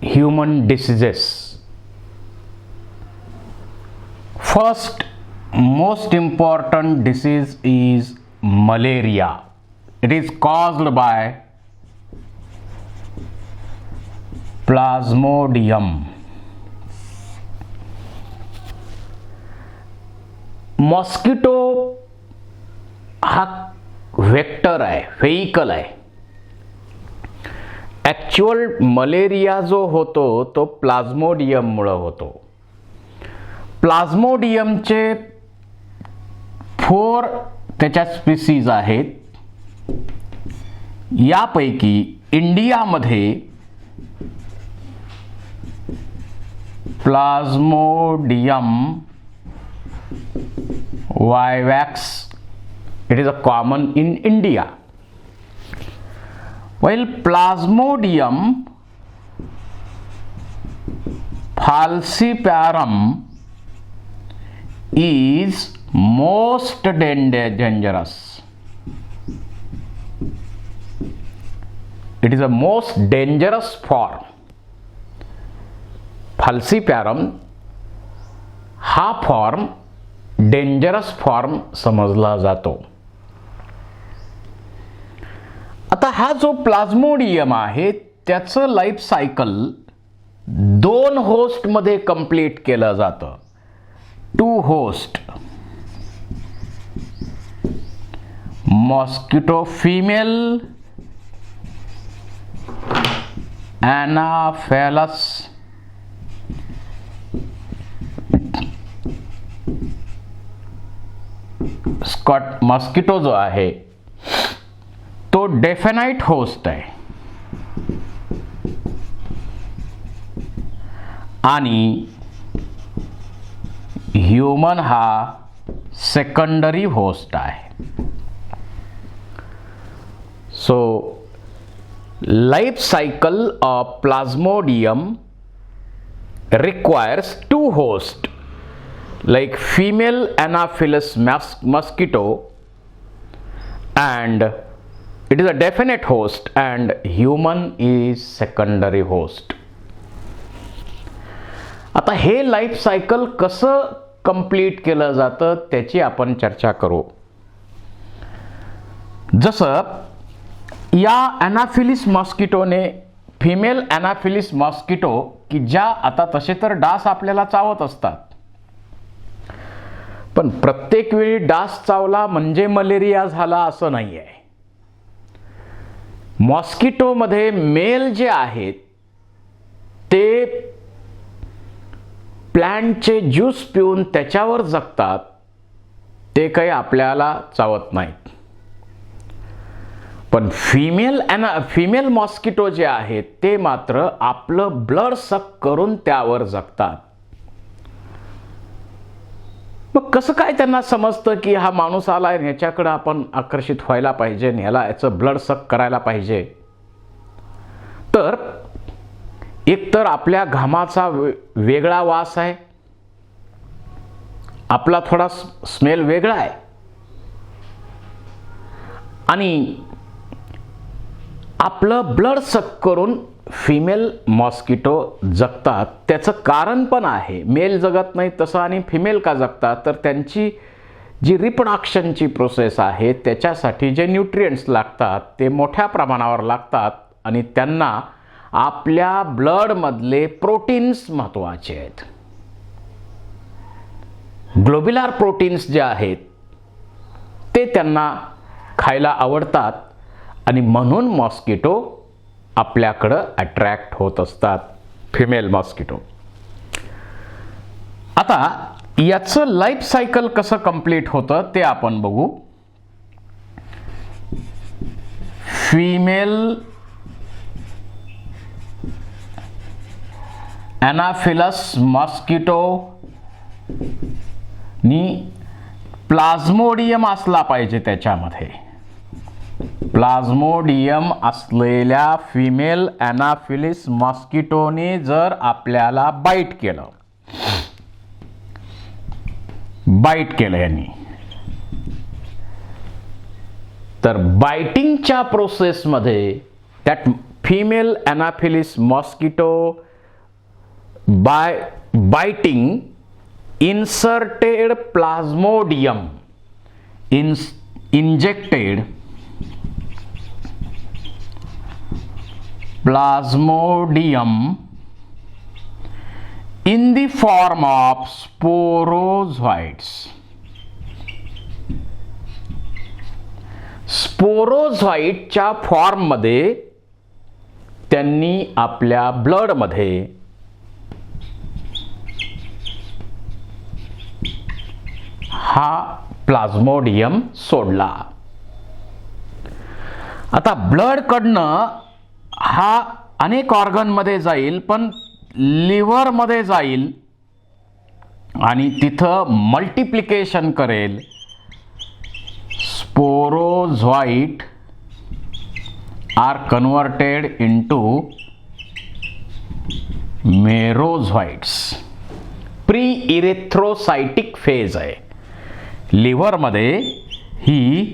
human diseases. First most important disease is malaria. It is caused by Plasmodium. Mosquito हा vector आहे, vehicle आहे. Actual malaria जो होतो तो प्लाझ्मोडियममुळे होतो. प्लाझ्मोडियमचे 4 त्याच्या स्पीसीज आहेत. यापैकी इंडियामध्ये plasmodium vivax, it is a common in India, while Plasmodium falciparum is most dangerous. It is a most dangerous form. falciparum हा फॉर्म डेंजरस फॉर्म समजला जातो. आता हा जो प्लाझ्मोडियम आहे त्याचं लाईफ सायकल 2 होस्ट मध्ये कंप्लीट केलं जातं. 2 होस्ट, मॉस्किटो फिमेल एनाफेलस स्कॉट मॉस्किटो जो आहे तो डेफिनाइट होस्ट आहे आणि ह्यूमन हा सेकंडरी होस्ट आहे. So life cycle of plasmodium requires 2 hosts like female Anopheles mosquito, and it is a definite host and human is secondary host. आता हे लाईफ सायकल कसं कंप्लीट केलं जातं त्याची आपण चर्चा करू. जसं या एनाफिलिस मॉस्किटोने, फिमेल एनाफिलिस मॉस्किटो की ज्या आता तसे तर डास आपल्याला चावत असतात, पण प्रत्येक वेळी डास चावला म्हणजे मलेरिया झाला असं नाही आहे. मॉस्किटोमध्ये मेल जे आहेत ते प्लांटचे ज्यूस पिऊन त्याच्यावर जगतात, ते काही आपल्याला चावत नाहीत. पण फिमेल मॉस्किटो जे आहेत ते मात्र आपलं ब्लड सक करून त्यावर जगतात. मग कसं काय त्यांना समजतं की हा माणूस आलाय, ह्याच्याकडे आपण आकर्षित व्हायला पाहिजे, ह्याला याचं ब्लड सक करायला पाहिजे? तर एकतर आपल्या घामाचा वेगळा वास आहे, आपला थोडा स्मेल वेगळा आहे, आणि आपलं ब्लड सक करून फिमेल मॉस्किटो जगतात. त्याचं कारण पण आहे. मेल जगत नाही तसं आणि फिमेल का जगतात, तर त्यांची जी रिप्रोडक्शनची प्रोसेस आहे त्याच्यासाठी जे न्यूट्रिएंट्स लागतात ते मोठ्या प्रमाणावर लागतात आणि त्यांना आपल्या ब्लडमधले प्रोटीन्स महत्त्वाचे आहेत. ग्लोब्युलर प्रोटीन्स जे आहेत ते त्यांना खायला आवडतात आणि म्हणून मॉस्किटो आपल्याकडं अट्रॅक्ट होत असतात, फिमेल मॉस्किटो. आता याचं लाईफ सायकल कसं कंप्लीट होतं ते आपण बघू. फिमेल एनाफिलस मॉस्किटो नी प्लाझ्मोडियम असला पाहिजे त्याच्यामध्ये. प्लाझ्मोडियम असलेल्या फिमेल एनाफिलिस मॉस्किटोने जर आपल्याला बाईट केलं यांनी, तर बायटिंगच्या प्रोसेसमध्ये त्यात female anopheles mosquito by biting inserted plasmodium injected plasmodium in the form of sporozoites. स्पोरोझॉइटच्या फॉर्ममध्ये त्यांनी आपल्या ब्लडमध्ये हा प्लाझ्मोडियम सोडला. आता ब्लड कडनं हा अनेक ऑर्गनमध्ये जाईल, पण लिव्हरमध्ये जाईल आणि तिथं मल्टिप्लिकेशन करेल. Sporozoite are converted into merozoites. Pre erythrocytic phase आहे. लिव्हरमध्ये ही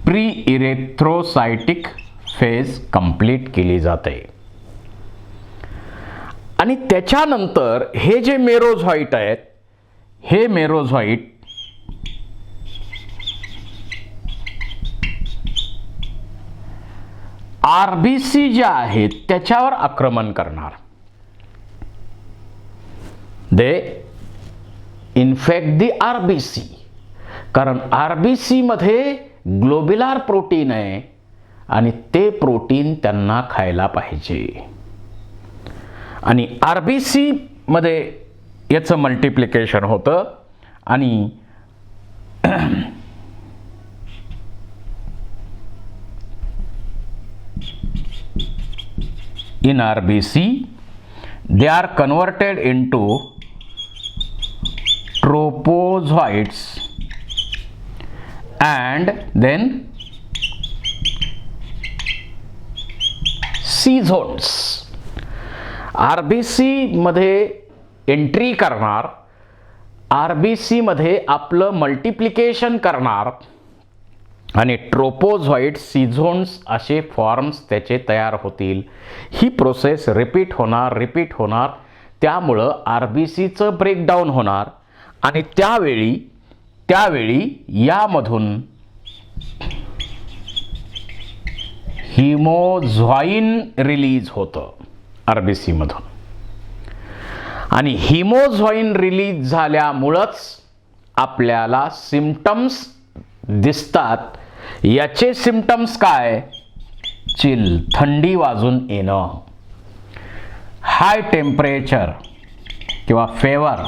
प्री इरेथ्रोसाइटिक फेज कंप्लीट केली जाते आणि त्याच्यानंतर हे जे मेरोझॉइट आहेत, हे मेरोझॉइट आरबीसी ज्या आहेत त्याच्यावर आक्रमण करणार. दे इन्फेक्ट दी आरबीसी, कारण आरबीसी मध्ये ग्लोब्युलर प्रोटीन आहे आणि ते प्रोटीन त्यांना खायला पाहिजे. आणि आरबीसी मध्ये याचं मल्टिप्लिकेशन होतं आणि in RBC they are converted into tropozoites and then C zones. RBC मध्ये एंट्री करणार, RBC मध्ये आपलं मल्टिप्लिकेशन करणार आणि ट्रोपोझॉइट सीझोन्स असे फॉर्म्स त्याचे तयार होतील. ही प्रोसेस रिपीट होणार. त्यामुळं आरबीसीचं ब्रेकडाऊन होणार आणि त्यावेळी यामधून हिमोझॉइन रिलीज होतं आरबीसी मधून. आणि हिमोझॉइन रिलीज झाल्यामुळंच आपल्याला सिम्पटम्स दिसतात. याचे सिम्पटम्स काय? चिल, थंडी वाजून येणं, हाय टेम्परेचर किंवा फेवर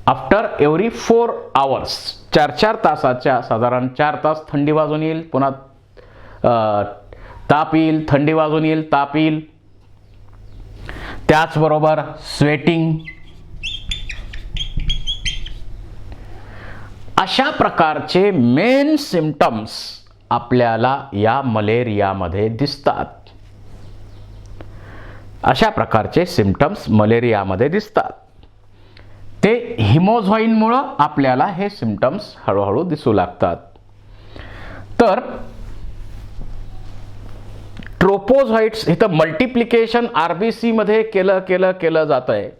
आफ्टर एव्हरी 4 आवर्स. 4 तासाच्या साधारण 4 तास थंडी वाजून येईल, पुन्हा ताप येईल, थंडी वाजून येईल, ताप येईल. त्याचबरोबर स्वेटिंग. अशा प्रकारचे मेन सिम्पटम्स आपल्याला या मलेरियामध्ये दिसतात. अशा प्रकारचे सिम्पटम्स मलेरियामध्ये दिसतात. ते हिमोझॉइनमुळे आपल्याला हे सिम्पटम्स हळूहळू दिसू लागतात. तर ट्रोपोझॉइट्स इथं मल्टिप्लिकेशन आरबीसी मध्ये केलं जात आहे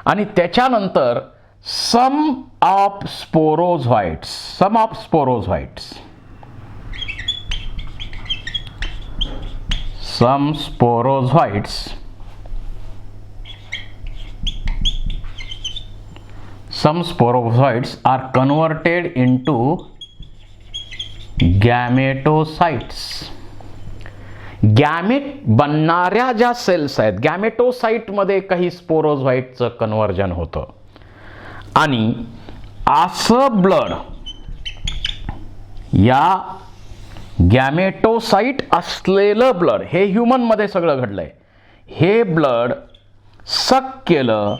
आणि त्याच्यानंतर some of sporozoites are converted into gametocytes. Gamete बनणाऱ्या ज्या सेल्स आहेत, गॅमेटोसाइट मध्ये काही स्पोरोझॉइटचं कन्व्हर्जन होतं आणि असं ब्लड, या गॅमेटोसाइट असलेलं ब्लड, हे ह्यूमन मध्ये सगळं घडलंय, हे ब्लड सक केलं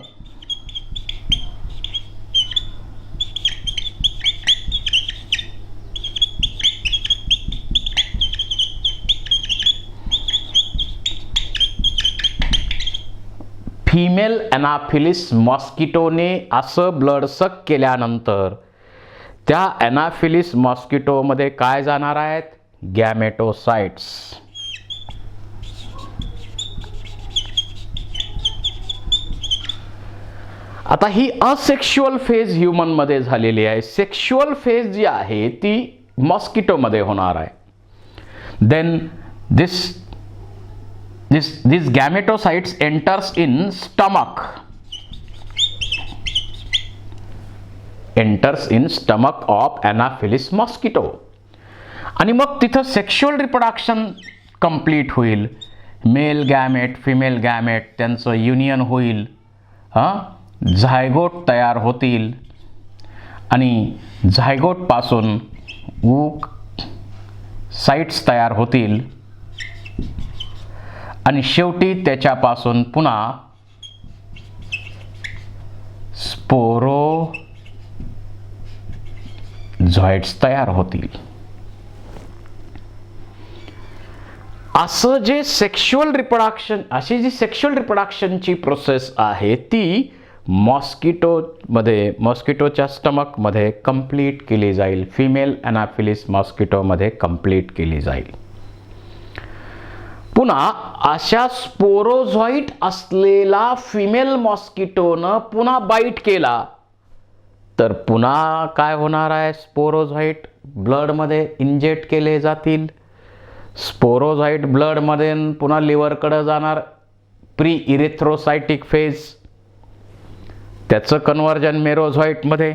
फिमेल एनाफिलिस मॉस्किटोने. असं ब्लड सक केल्यानंतर त्या एनाफिलिस मॉस्किटोमध्ये काय जाणार आहेत? गॅमेटोसाइट्स. आता ही असेक्शुअल फेज ह्युमन मध्ये झालेली आहे. सेक्शुअल फेज जी आहे ती मॉस्किटो मध्ये होणार आहे. Then this gametocytes enters in stomach, of anopheles mosquito, आणि मग तिथं सेक्शुअल रिप्रोडक्शन कंप्लीट होईल. मेल गॅमेट फिमेल गॅमेट त्यांचं युनियन होईल, झायगोट तयार होतील आणि झायगोटपासून साइट्स तयार होतील आणि शेवटी त्याच्यापासून पुन्हा स्पोरोझॉइट्स तयार होतील. असं जे सेक्शुअल रिप्रोडक्शन, अशी जी सेक्शुअल रिप्रोडक्शनची प्रोसेस आहे ती मॉस्किटोच्या स्टमकमध्ये कंप्लीट केली जाईल. फिमेल एनाफिलिस मॉस्किटोमध्ये कंप्लीट केली जाईल. पुन्हा अशा स्पोरोझॉइट असलेला फिमेल मॉस्किटोनं पुन्हा बाईट केला तर पुन्हा काय होणार आहे? स्पोरोझॉइट ब्लडमध्ये इंजेक्ट केले जातील. स्पोरोझॉइट ब्लडमध्ये पुन्हा लिव्हरकडे जाणार, प्री इरेथ्रोसायटिक फेज, त्याचं कन्व्हर्जन मेरोझॉइटमध्ये,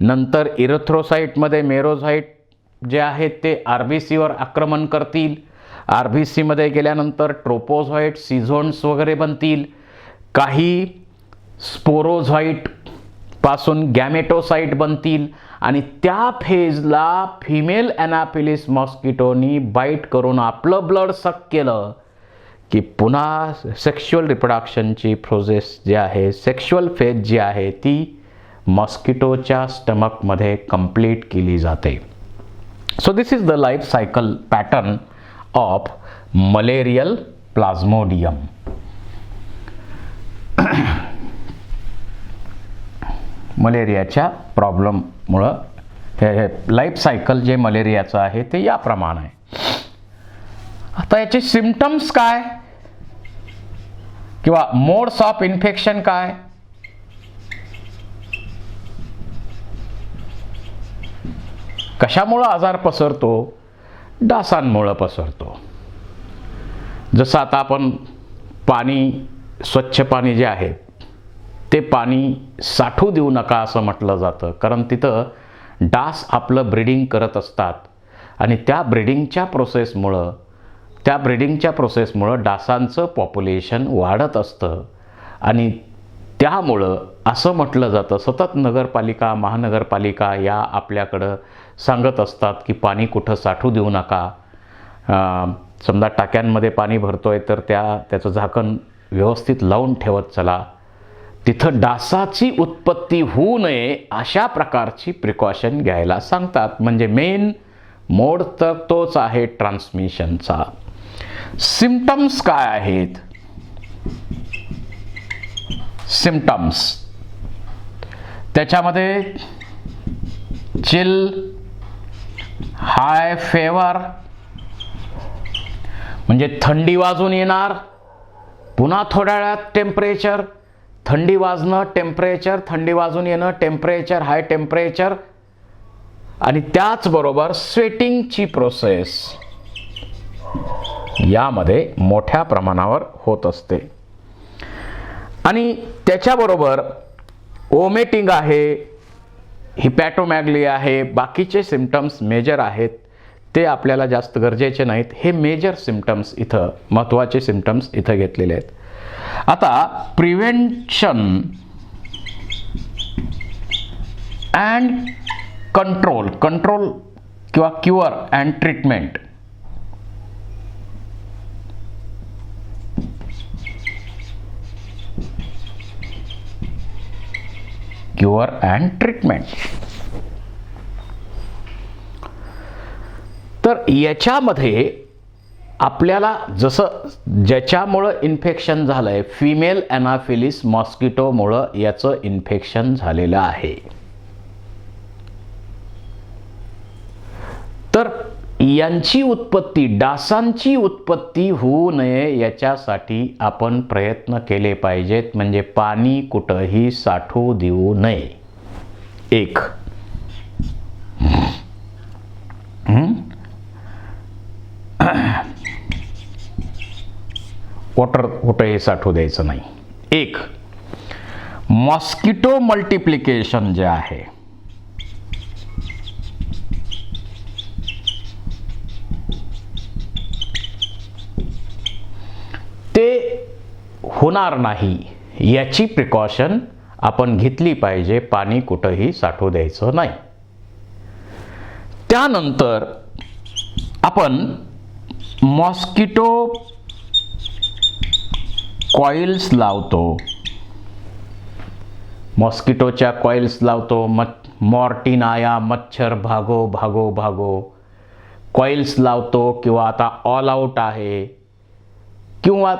नंतर इरेथ्रोसाइटमध्ये मेरोझॉइट जे आहेत ते आरबीसीवर आक्रमण करतील. आरबीसीमध्ये गेल्यानंतर ट्रोपोझॉइट, सिझोन्स वगैरे बनतील. काही स्पोरोझॉइट पासून गॅमेटोसाइट बनतील आणि त्या फेजला फिमेल एनाफिलिस मॉस्किटोनी बाईट करून आपलं ब्लड सक केलं की पुन्हा सेक्शुअल रिप्रोडक्शनची प्रोसेस जी आहे, सेक्शुअल फेज जी आहे ती मॉस्किटोच्या स्टमकमध्ये कंप्लीट केली जाते. So this is the life cycle pattern of malarial plasmodium. मलेरियाच्या प्रॉब्लेममुळं हे लाईफ सायकल जे मलेरियाचं आहे ते याप्रमाणे आहे. आता याचे सिम्पटम्स काय किंवा मोड्स ऑफ इन्फेक्शन काय? कशामुळं आजार पसरतो? डासांमुळं पसरतो. जसं आता आपण पाणी, स्वच्छ पाणी जे आहे ते पाणी साठवू देऊ नका असं म्हटलं जातं, कारण तिथं डास आपलं ब्रीडिंग करत असतात आणि त्या ब्रीडिंगच्या प्रोसेसमुळं डासांचं पॉप्युलेशन वाढत असतं आणि त्यामुळं असं म्हटलं जातं, सतत नगरपालिका, महानगरपालिका या आपल्याकडं सांगत असतात की पाणी कुठं साठवू देऊ नका. समजा टाक्यांमध्ये पाणी भरतोय तर त्याचं झाकण व्यवस्थित लावून ठेवत चला. तिथं डासाची उत्पत्ती होऊ नये अशा प्रकारची प्रिकॉशन घ्यायला सांगतात. म्हणजे मेन मोड तर तोच आहे ट्रान्समिशनचा. सिम्पटम्स काय आहेत? सिम्पटम्स त्याच्यामध्ये चिल, हाय फेवर म्हणजे थंडी वाजून येणार, पुन्हा थोड्या वेळात टेम्परेचर, थंडी वाजणं, टेम्परेचर, थंडी वाजून येणं, टेम्परेचर, हाय टेम्परेचर, आणि त्याचबरोबर स्वेटिंगची प्रोसेस यामध्ये मोठ्या प्रमाणावर होत असते. आणि त्याच्याबरोबर ओमेटिंग आहे, हिपॅटोमॅगली आहे, बाकीचे सिम्पटम्स मेजर आहेत ते आपल्याला जास्त गरजेचे नाहीत. हे मेजर सिम्पटम्स इथं, महत्त्वाचे सिम्पटम्स इथं घेतलेले आहेत. आता प्रिव्हेंशन अँड कंट्रोल किंवा cure and treatment. Cure and treatment. तर याच्यामध्ये आपल्याला जसं ज्याच्यामुळं इन्फेक्शन झालंय, फिमेल एनाफिलिस मॉस्किटोमुळं याचं इन्फेक्शन झालेलं आहे. तर यांची उत्पत्ती, डासांची उत्पत्ती होऊ नये याच्यासाठी आपण प्रयत्न केले पाहिजेत. म्हणजे पाणी कुठंही साठू देऊ नये. एक, वॉटर कुठंही साठू द्यायचं नाही. एक, मॉस्किटो मल्टिप्लिकेशन जे आहे ते होणार नाही याची प्रिकॉशन आपण घेतली पाहिजे. पाणी कुठंही साठू द्यायचं नाही. त्यानंतर आपण मॉस्किटो कॉइल्स लावतो. मॉस्किटोच्या कॉइल्स लावतो. मॉर्टिनाया मच्छर भागो भागो भागो कॉइल्स लावतो. किंवा आता ऑल आउट आहे, किंवा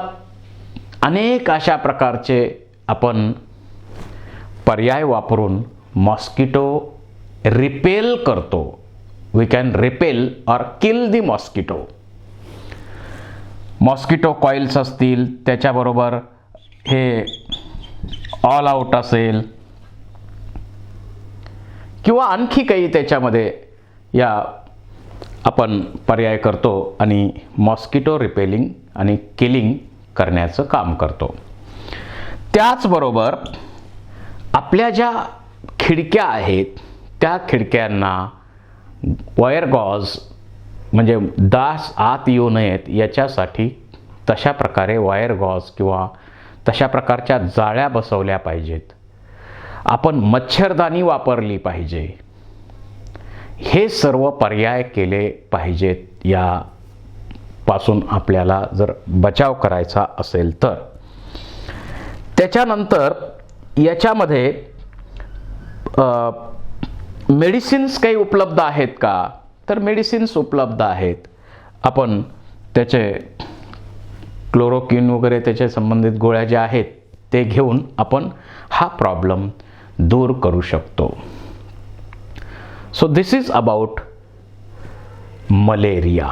अनेक अशा प्रकारचे आपण पर्याय वापरून मॉस्किटो रिपेल करतो. We can repel or kill the mosquito. Mosquito coils असतील, त्याच्याबरोबर हे ऑल आउट असेल, किंवा आणखी काही त्याच्यामध्ये या आपण पर्याय करतो आणि मॉस्किटो रिपेलिंग आणि किलिंग करण्याचं काम करतो. त्याचबरोबर आपल्या ज्या खिडक्या आहेत त्या खिडक्यांना वायर गॉज म्हणजे डास आत येऊ नयेत याच्यासाठी तशा प्रकारे वायर गॉज किंवा तशा प्रकारच्या जाळ्या बसवल्या पाहिजेत. आपण मच्छरदाणी वापरली पाहिजे. हे सर्व पर्याय केले पाहिजेत. यापासून आपल्याला जर बचाव करायचा असेल तर. त्याच्यानंतर याच्यामध्ये मेडिसिन्स काही उपलब्ध आहेत का, तर मेडिसिन्स उपलब्ध आहेत. आपण त्याचे क्लोरोक्विन वगैरे त्याच्या संबंधित गोळ्या ज्या आहेत ते घेऊन आपण हा प्रॉब्लेम दूर करू शकतो. So this is about malaria.